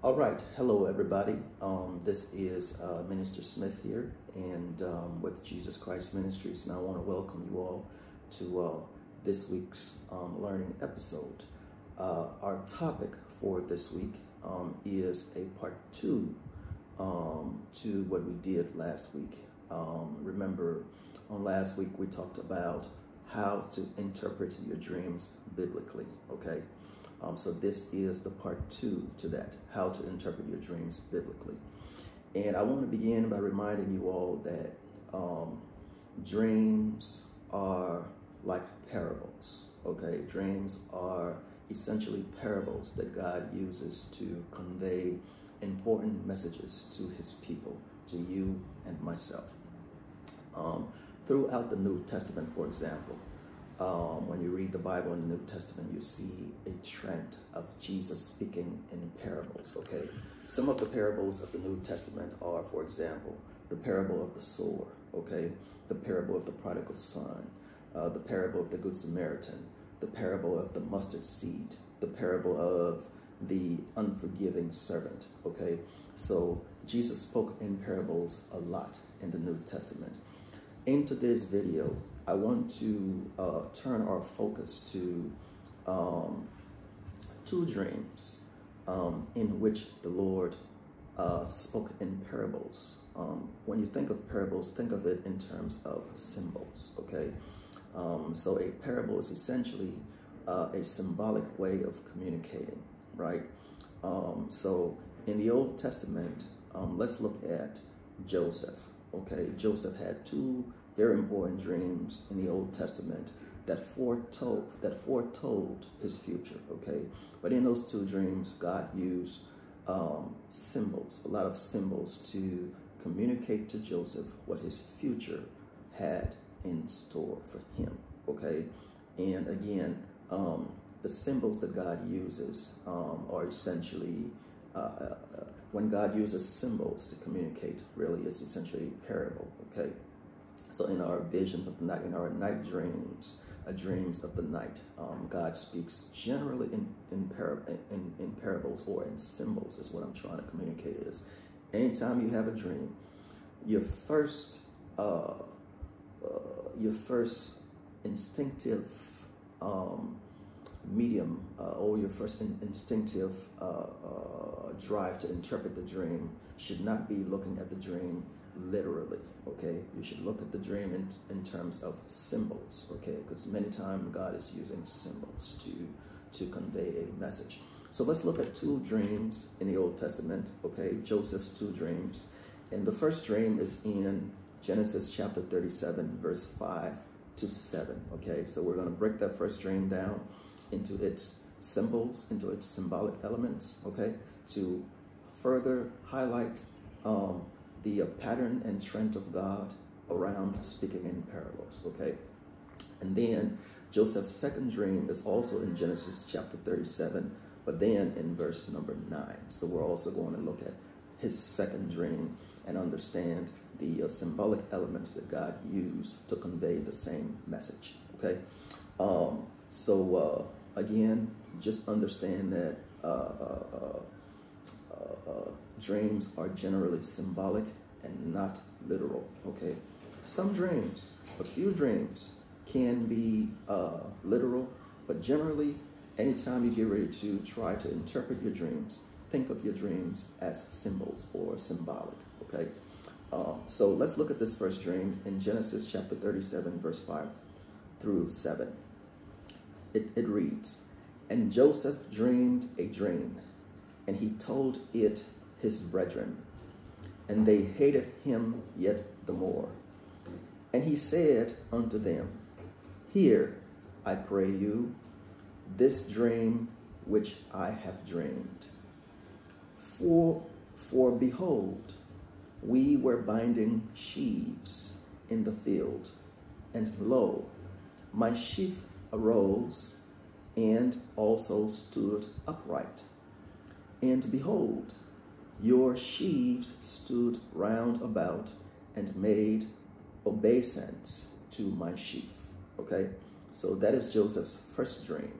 All right, hello everybody. This is Minister Smith here, and with Jesus Christ Ministries, and I want to welcome you all to this week's learning episode. Our topic for this week is a part two to what we did last week. Remember, on last week we talked about how to interpret your dreams biblically. Okay. So this is the part two to that, how to interpret your dreams biblically. And I want to begin by reminding you all that dreams are like parables, okay? Dreams are essentially parables that God uses to convey important messages to his people, to you and myself. Throughout the New Testament, for example, when you read the Bible in the New Testament, you see a trend of Jesus speaking in parables, okay? Some of the parables of the New Testament are, for example, the parable of the sower, okay? The parable of the prodigal son, the parable of the Good Samaritan, the parable of the mustard seed, the parable of the unforgiving servant, okay? So Jesus spoke in parables a lot in the New Testament. In today's video, I want to turn our focus to two dreams in which the Lord spoke in parables. When you think of parables, think of it in terms of symbols, okay? So a parable is essentially a symbolic way of communicating, right? So in the Old Testament, let's look at Joseph, okay? Joseph had two very important dreams in the Old Testament that foretold his future, okay? But in those two dreams, God used symbols, a lot of symbols to communicate to Joseph what his future had in store for him, okay? And again, the symbols that God uses are essentially, when God uses symbols to communicate, really, it's essentially a parable, okay? So in our visions of the night, in our night dreams, dreams of the night, God speaks generally in parables or in symbols is what I'm trying to communicate is. Anytime you have a dream, your first instinctive medium or your first instinctive drive to interpret the dream should not be looking at the dream literally, okay? You should look at the dream in terms of symbols, okay? Because many times God is using symbols to convey a message. So let's look at two dreams in the Old Testament, okay? Joseph's two dreams. And the first dream is in Genesis chapter 37, verse 5 to 7, okay? So we're going to break that first dream down into its symbols, into its symbolic elements, okay? To further highlight the pattern and trend of God around speaking in parables, okay? And then Joseph's second dream is also in Genesis chapter 37, but then in verse number 9. So we're also going to look at his second dream and understand the symbolic elements that God used to convey the same message, okay? Again, just understand that dreams are generally symbolic and not literal, okay? Some dreams, a few dreams can be literal, but generally, anytime you get ready to try to interpret your dreams, think of your dreams as symbols or symbolic, okay? So let's look at this first dream in Genesis chapter 37, verse 5 through 7. It reads, "And Joseph dreamed a dream, and he told it his brethren, and they hated him yet the more. And he said unto them, Hear, I pray you, this dream which I have dreamed. For behold, we were binding sheaves in the field, and lo, my sheaf arose and also stood upright. And behold, your sheaves stood round about and made obeisance to my sheaf." Okay, so that is Joseph's first dream.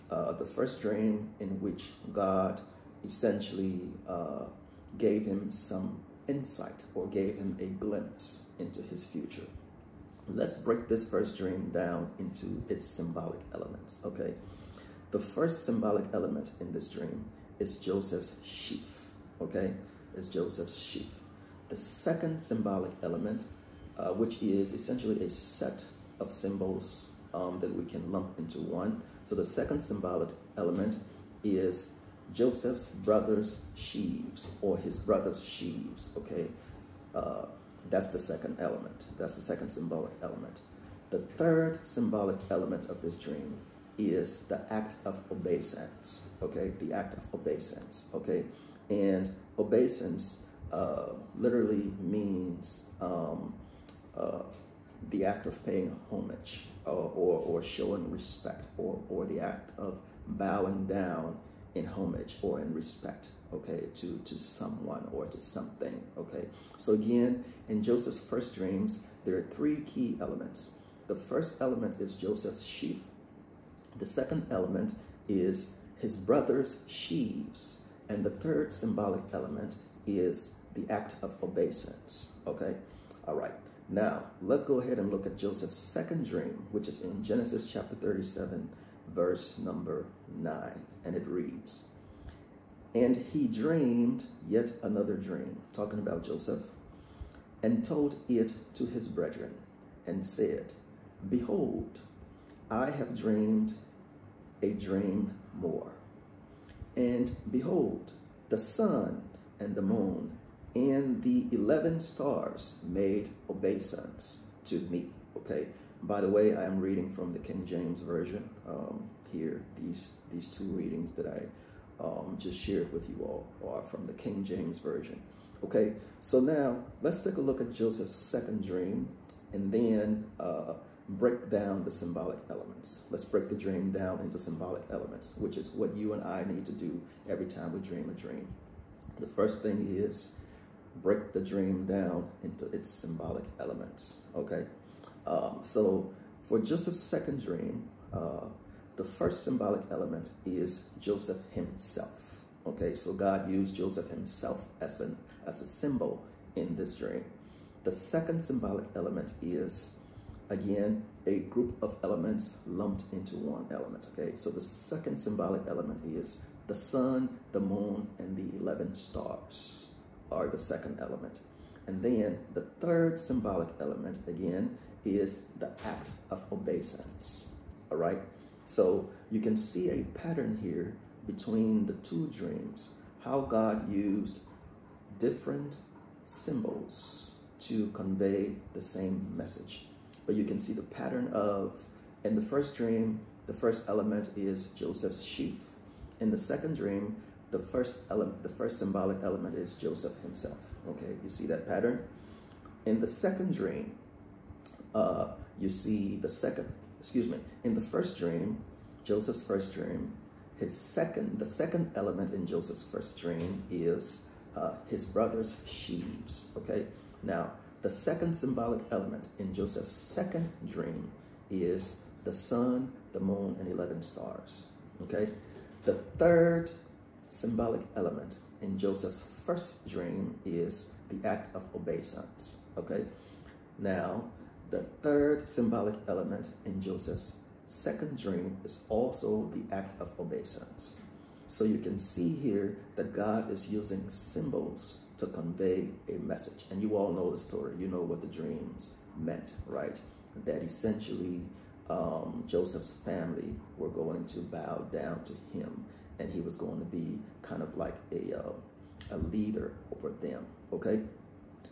The first dream in which God essentially gave him some insight or gave him a glimpse into his future. Let's break this first dream down into its symbolic elements, okay? The first symbolic element in this dream is Joseph's sheaf, okay? It's Joseph's sheaf. The second symbolic element, which is essentially a set of symbols that we can lump into one. So the second symbolic element is Joseph's brothers' sheaves, or his brothers' sheaves, okay? That's the second element. That's the second symbolic element. The third symbolic element of this dream is the act of obeisance, okay? The act of obeisance, okay? And obeisance literally means the act of paying homage or showing respect, or the act of bowing down in homage or in respect, okay, to someone or to something, okay? So again, in Joseph's first dreams, there are three key elements. The first element is Joseph's sheaf. The second element is his brothers' sheaves. And the third symbolic element is the act of obeisance, okay? All right, now let's go ahead and look at Joseph's second dream, which is in Genesis chapter 37, verse number 9, and it reads, "And he dreamed yet another dream," talking about Joseph, "and told it to his brethren, and said, Behold, I have dreamed a dream more. And behold, the sun and the moon and the 11 stars made obeisance to me." Okay. By the way, I am reading from the King James Version here. These two readings that I just shared with you all are from the King James Version. Okay, so now let's take a look at Joseph's second dream and then break down the symbolic elements. Let's break the dream down into symbolic elements, which is what you and I need to do every time we dream a dream. The first thing is break the dream down into its symbolic elements, okay? So for Joseph's second dream, the first symbolic element is Joseph himself, okay? So God used Joseph himself as a symbol in this dream. The second symbolic element is, again, a group of elements lumped into one element, okay? So the second symbolic element is the sun, the moon, and the 11 stars are the second element. And then the third symbolic element, again, is the act of obeisance, all right? So you can see a pattern here between the two dreams, how God used different symbols to convey the same message. But you can see the pattern of, in the first dream, the first element is Joseph's sheaf. In the second dream, the first symbolic element is Joseph himself. Okay, you see that pattern? In the second dream, you see in the first dream, Joseph's first dream, the second element in Joseph's first dream is his brother's sheaves, okay? Now, the second symbolic element in Joseph's second dream is the sun, the moon, and 11 stars, okay? The third symbolic element in Joseph's first dream is the act of obeisance, okay? Now, the third symbolic element in Joseph's second dream is also the act of obeisance. So you can see here that God is using symbols to convey a message. And you all know the story. You know what the dreams meant, right? That essentially Joseph's family were going to bow down to him, and he was going to be kind of like a leader over them, okay?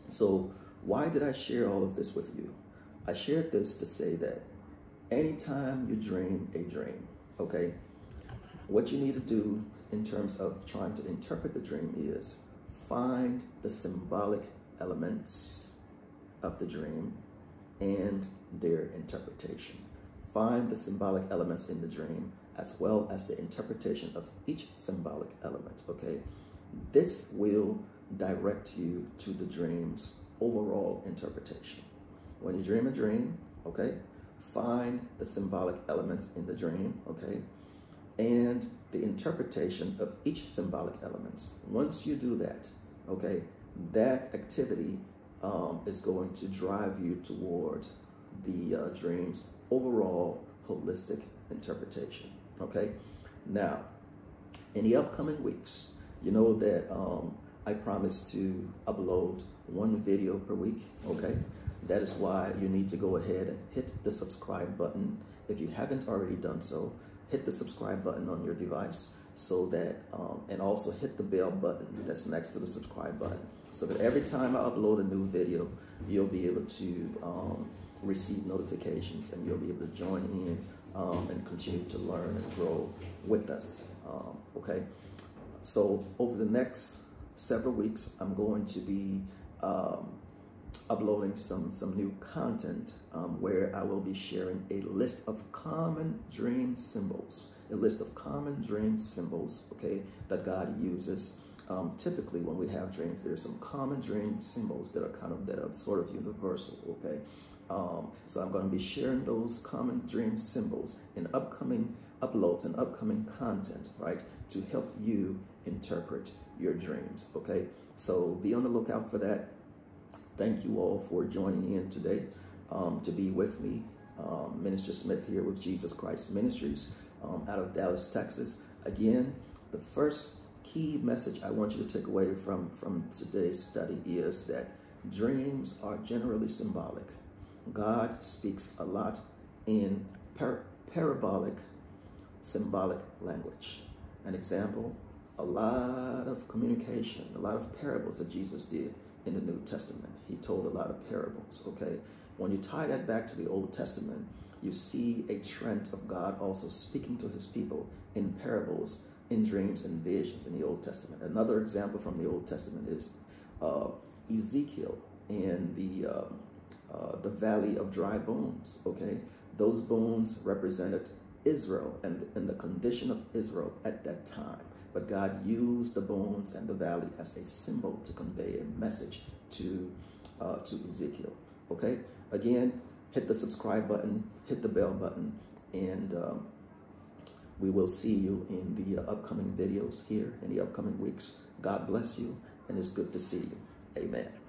So why did I share all of this with you? I shared this to say that anytime you dream a dream, okay, what you need to do in terms of trying to interpret the dream is find the symbolic elements of the dream and their interpretation. Find the symbolic elements in the dream as well as the interpretation of each symbolic element, okay? This will direct you to the dream's overall interpretation. When you dream a dream, okay, find the symbolic elements in the dream, okay? and the interpretation of each symbolic elements. Once you do that, okay, that activity is going to drive you toward the dream's overall holistic interpretation. Okay, now in the upcoming weeks, you know that I promise to upload one video per week. Okay, that is why you need to go ahead and hit the subscribe button. If you haven't already done so, hit the subscribe button on your device, so that and also hit the bell button that's next to the subscribe button, so that every time I upload a new video, you'll be able to receive notifications, and you'll be able to join in and continue to learn and grow with us. Okay, so over the next several weeks, I'm going to be uploading some new content where I will be sharing a list of common dream symbols, okay, that God uses. Typically, when we have dreams, there's some common dream symbols that are sort of universal. Okay, so I'm going to be sharing those common dream symbols in upcoming uploads and upcoming content, right, to help you interpret your dreams. Okay, so be on the lookout for that. Thank you all for joining in today to be with me. Minister Smith here with Jesus Christ Ministries out of Dallas, Texas. Again, the first key message I want you to take away from today's study is that dreams are generally symbolic. God speaks a lot in parabolic, symbolic language. An example, a lot of communication, a lot of parables that Jesus did in the New Testament. He told a lot of parables, okay? When you tie that back to the Old Testament, you see a trend of God also speaking to his people in parables, in dreams and visions in the Old Testament. Another example from the Old Testament is Ezekiel in the valley of dry bones, okay? Those bones represented Israel and the condition of Israel at that time. But God used the bones and the valley as a symbol to convey a message to Ezekiel. Okay? Again, hit the subscribe button, hit the bell button, and we will see you in the upcoming videos here in the upcoming weeks. God bless you, and it's good to see you. Amen.